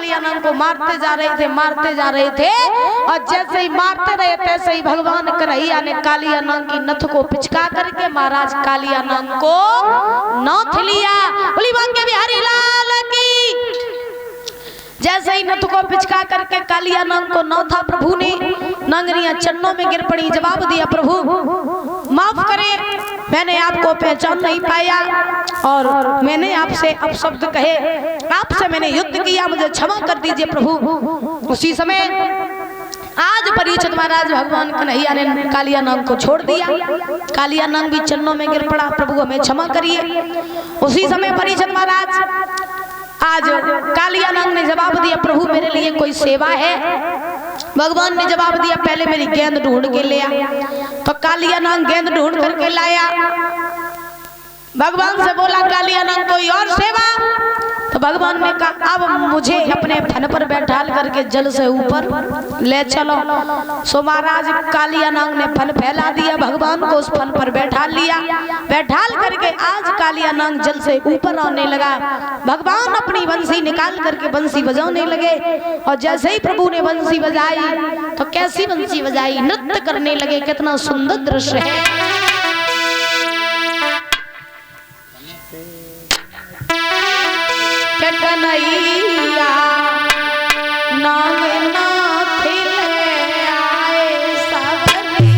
कालिया नंग को मारते जा रहे थे और जैसे ही मारते रहे तैसे ही भगवान कन्हैया ने कालिया नंग की नथ को पिचका करके महाराज कालिया नंग को नौथ लिया। बोली बांके बिहारी लाल की। जैसे ही नथ को पिचका करके कालिया नंग को नौथा प्रभु ने, नंगनिया चरणों में गिर पड़ी, जवाब दिया प्रभु माफ करें, मैंने आपको पहचान नहीं पाया और मैंने आपसे अपशब्द कहे, आपसे मैंने युद्ध किया, मुझे क्षमा कर दीजिए प्रभु। उसी समय आज परीक्षित महाराज भगवान कन्हैया ने कालिया नंग को छोड़ दिया। कालिया नंग भी चरणों में गिर पड़ा, प्रभु हमें क्षमा करिए। उसी समय परीक्षित महाराज आज कालिया नंग ने जवाब दिया प्रभु मेरे लिए कोई सेवा है। भगवान ने जवाब दिया पहले मेरी गेंद ढूंढ के ले आ। तो कालिया नंग गेंद ढूंढ करके लाया। भगवान से बोला कालिया नंग कोई और सेवा? तो भगवान ने कहा अब मुझे अपने फन पर बैठाल करके जल से ऊपर ले चलो। सो महाराज कालिया नंग ने फन फैला दिया, भगवान को उस फन पर बैठा लिया। बैठाल करके आज कालिया नंग जल से ऊपर आने लगा। भगवान अपनी बंसी निकाल करके बंसी बजाने लगे और जैसे ही प्रभु ने बंसी बजाई तो कैसी बंसी बजाई, नृत्य करने लगे। कितना सुंदर दृश्य है। कन्हैया नाग नाथ ले आए सबरिया,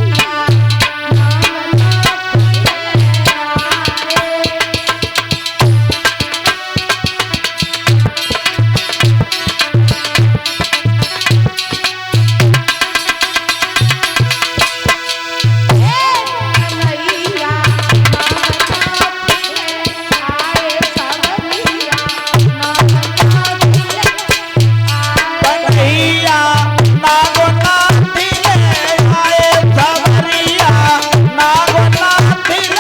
नाग नाथ ले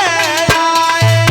आए।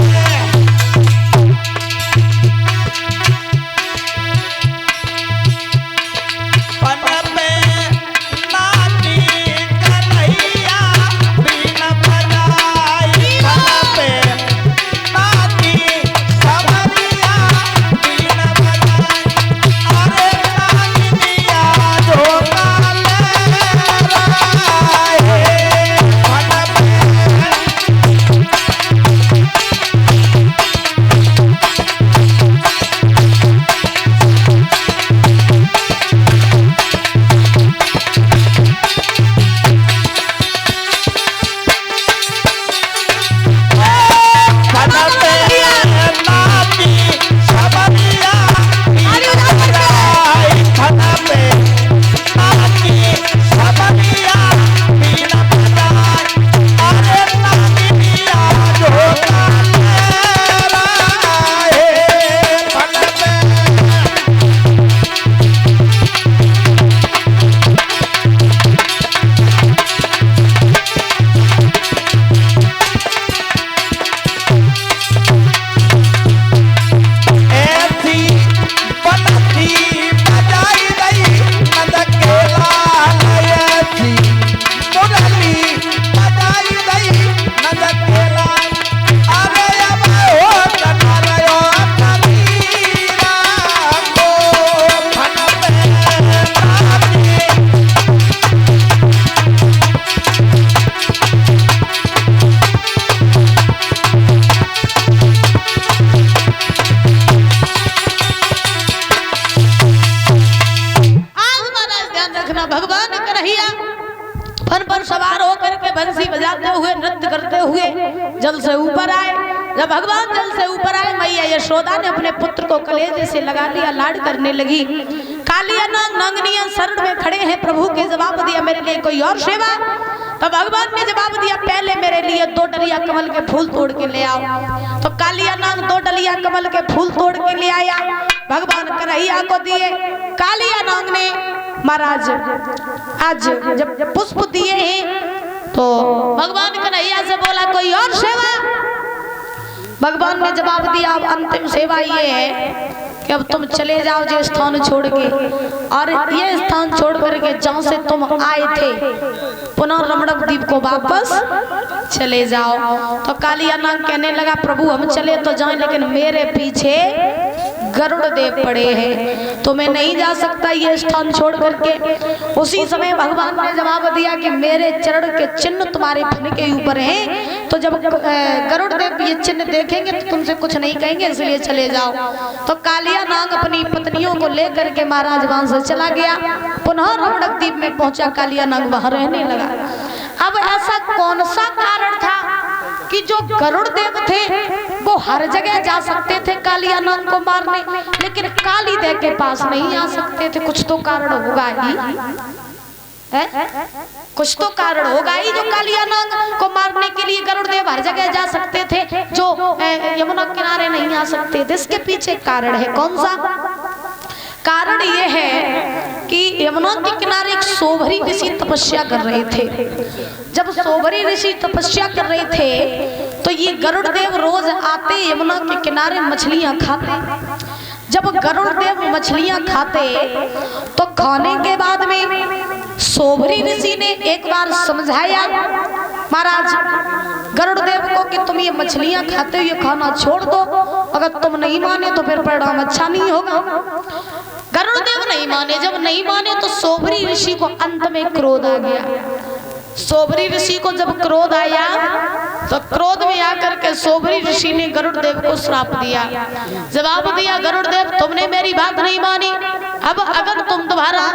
जल से ऊपर आए। जब भगवान जल से ऊपर आए मैया यशोदा ने अपने पुत्र को कलेजे से लगा लिया, लाड करने लगी। कालिया नंग नंगनिया शरण में खड़े हैं, प्रभु के जवाब दिया मेरे लिए कोई और सेवा? तो भगवान ने जवाब दिया पहले मेरे लिए 2 डलिया कमल के फूल तोड़ के ले आओ। तो कालिया नंग 2 डलिया कमल के फूल तोड़ के ले आया, भगवान कन्हैया को दिए। कालिया नंग ने महाराज आज जब पुष्प दिए हैं तो भगवान कन्हैया से बोला कोई और सेवा? भगवान ने जवाब दिया अब अंतिम सेवा ये है कि अब तुम चले जाओ ये स्थान छोड़ के, और ये स्थान छोड़ करके जहाँ से तुम आए थे पुनः रमणक द्वीप को वापस चले जाओ। तो कालिया नंग कहने लगा प्रभु हम चले तो जाएं लेकिन मेरे पीछे गरुड़ देव पड़े हैं, तो मैं नहीं जा सकता ये स्थान छोड़ करके। उसी समय भगवान ने जवाब दिया कि मेरे चरण के चिन्ह तुम्हारे फन के ऊपर हैं, तो जब गरुड़ देव ये चिन्ह देखेंगे तो तुमसे कुछ नहीं कहेंगे, इसलिए चले जाओ। तो कालिया नाग अपनी पत्नियों को लेकर के महाराज वहां से चला गया। पुनः रमणक द्वीप में पहुंचा, कालिया नाग वहां रहने लगा। अब ऐसा कौन सा कारण था कि जो गरुड़ देव थे वो हर जगह जा सकते थे कालिया नाग को मारने, लेकिन काली देव के पास नहीं आ सकते थे? कुछ तो कारण होगा ही है? कुछ तो कारण होगा ही जो कालिया नाग को मारने के लिए गरुड़ देव हर जगह जा सकते थे, जो यमुना किनारे नहीं आ सकते थे। इसके पीछे कारण है। कौन सा कारण? ये है कि यमुना के किनारे एक सोभरी ऋषि तपस्या कर रहे थे। जब सोभरी ऋषि तपस्या कर रहे थे तो ये गरुड़ देव रोज आते यमुना के किनारे मछलियां खाते। जब गरुड़ देव मछलियां खाते तो खाने के बाद में सोभरी ऋषि ने एक बार समझाया महाराज गरुड़ देव को कि तुम ये मछलियां खाते हो, ये खाना छोड़ दो। अगर तुम नहीं माने तो फिर परिणाम अच्छा नहीं होगा। गरुड़ देव नहीं माने। जब नहीं माने तो सोभरी ऋषि को अंत में क्रोध आ गया। सोभरी ऋषि को जब क्रोध आया तो क्रोध में आकर के सोभरी ऋषि ने गरुड़ देव को श्राप दिया। जवाब दिया, गरुड़ देव तुमने मेरी बात नहीं मानी, अब अगर तुम दोबारा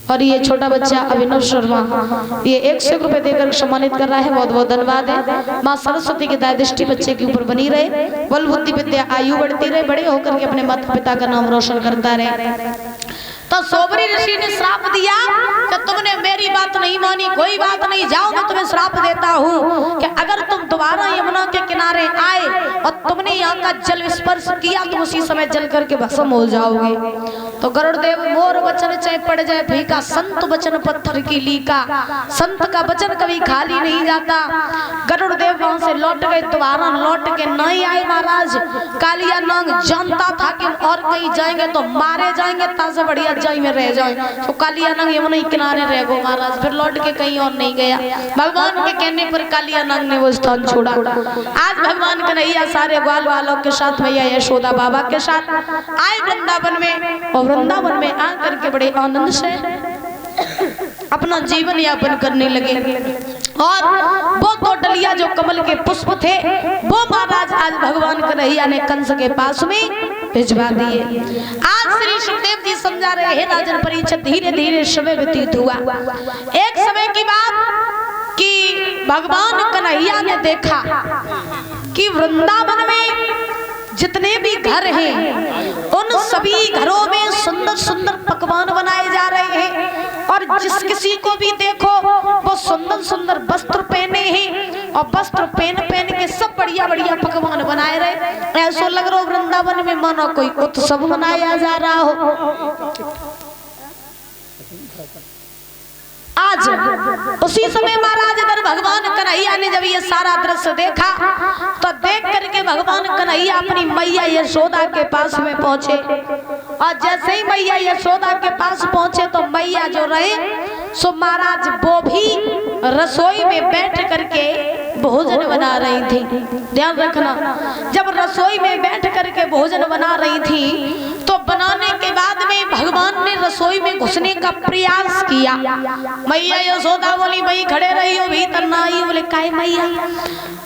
और ये छोटा बच्चा अभिनव शर्मा ये 100 रुपए देकर सम्मानित कर रहा है। बहुत बहुत धन्यवाद है। माँ सरस्वती की दया दृष्टि बच्चे के ऊपर बनी रहे, बल बुद्धि विद्या आयु बढ़ती रहे, बड़े होकर के अपने माता पिता का नाम रोशन करता रहे। तो सोभरी ऋषि ने श्राप दिया कि तुमने मेरी बात नहीं मानी, कोई बात नहीं, जाओ मैं तुम्हें श्राप देता हूँ कि अगर तुम दोबारा यमुना के किनारे आए और तुमने यहाँ का जल स्पर्श किया तो उसी समय जल करके भस्म हो जाओगे। तो गरुड़ देव मोर वचन चाहे पड़ जाए फीका, संत वचन पत्थर की लीका। संत का वचन कभी खाली नहीं जाता। गरुड़ देव वहां से लौट गए, दोबारा लौट के नहीं आए महाराज। कालिया नाग जानता था कि और कहीं जाएंगे तो मारे जाएंगे, तासे बढ़िया जाई में रह जाए। तो कालिया नाग यमुना किनारे रह गो महाराज, फिर लौट के कहीं और नहीं गया। भगवान के कहने पर कालिया नाग ने वो स्थान छोड़ा। आज भगवान कन्हैया सारे ग्वाल वालों के साथ मैया यशोदा बाबा के साथ आए वृंदावन में, और वृंदावन में आकर के बड़े आनंद से अपना जीवन यापन करने लगे। और वो दो डलिया जो कमल के पुष्प थे वो महाराज आज भगवान कन्हैया ने कंस के पास में भिजवा दिए। आज श्री सुखदेव जी समझा रहे हैं राजन परीक्षित, धीरे धीरे समय व्यतीत हुआ। एक समय की बात कि भगवान कन्हैया ने देखा कि वृंदावन में जितने भी घर हैं उन सभी घरों में सुंदर सुंदर पकवान बनाए जा रहे हैं, और जिस किसी को भी देखो वो सुंदर सुंदर वस्त्र पहने हैं, और वस्त्र पहन के सब बढ़िया बढ़िया पकवान बनाए रहे। ऐसा लग रहा हो वृंदावन में मानो कोई उत्सव मनाया जा रहा हो। आज उसी समय महाराज इधर भगवान कन्हैया ने जब ये सारा दृश्य देखा तो देख करके भगवान कन्हैया अपनी मैया यशोदा के पास में पहुंचे। और जैसे ही मैया यशोदा के पास पहुंचे तो मैया जो रहे सो महाराज वो भी रसोई में बैठ करके भोजन बना रही थी। ध्यान रखना, जब रसोई में बैठ करके भोजन बना रही थी तो बनाने के बाद में भगवान ने रसोई में घुसने का प्रयास किया। मैया यशोदा बोली भाई खड़े रही हो, भीतर ना आई। बोले काहे मैया?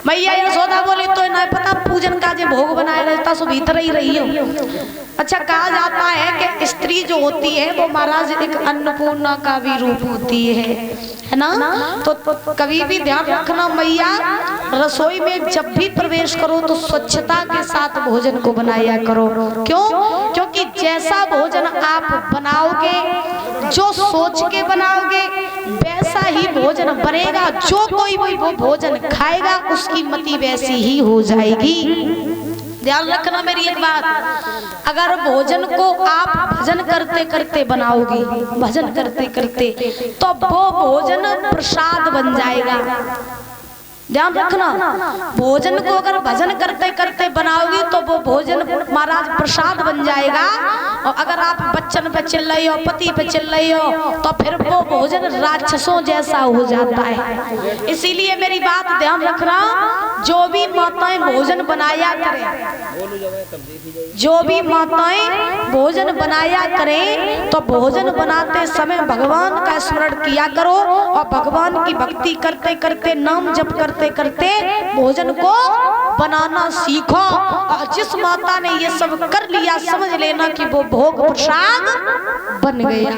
मैया यशोदा बोली तो ना पता पूजन का जो भोग बनाया रहता सो भीतर ही रही हो। अच्छा, कहा जाता है कि स्त्री जो होती है वो महाराज एक अन्नपूर्णा का भी रूप होती है ना। तो कभी भी ध्यान रखना, मैया रसोई में जब भी प्रवेश करो तो स्वच्छता के साथ भोजन को बनाया करो। क्यों? क्योंकि जैसा भोजन आप बनाओगे, जो सोच के बनाओगे वैसा ही भोजन बनेगा। जो कोई भी वो भोजन खाएगा उसकी मति वैसी ही हो जाएगी। ध्यान रखना मेरी एक बात, अगर भोजन को आप भजन करते करते बनाओगे, भजन करते करते, तो वो भोजन प्रसाद बन जाएगा। ध्यान रखना, भोजन को अगर भजन करते करते बनाओगी तो वो भोजन महाराज प्रसाद बन जाएगा। और अगर आप बच्चन पे चिल्ल रही हो, पति पे चिल्ल रही हो, तो फिर वो भोजन राक्षसों जैसा हो जाता है। इसीलिए मेरी बात ध्यान रखना, जो भी माताएं भोजन बनाया करें, जो भी माताएं भोजन बनाया करें, तो भोजन बनाते समय भगवान का स्मरण किया करो और भगवान की भक्ति करते करते, नाम जप करते करते भोजन को बनाना सीखो। और जिस माता ने ये सब कर लिया, समझ लेना कि वो भोग प्रसाद बन गया।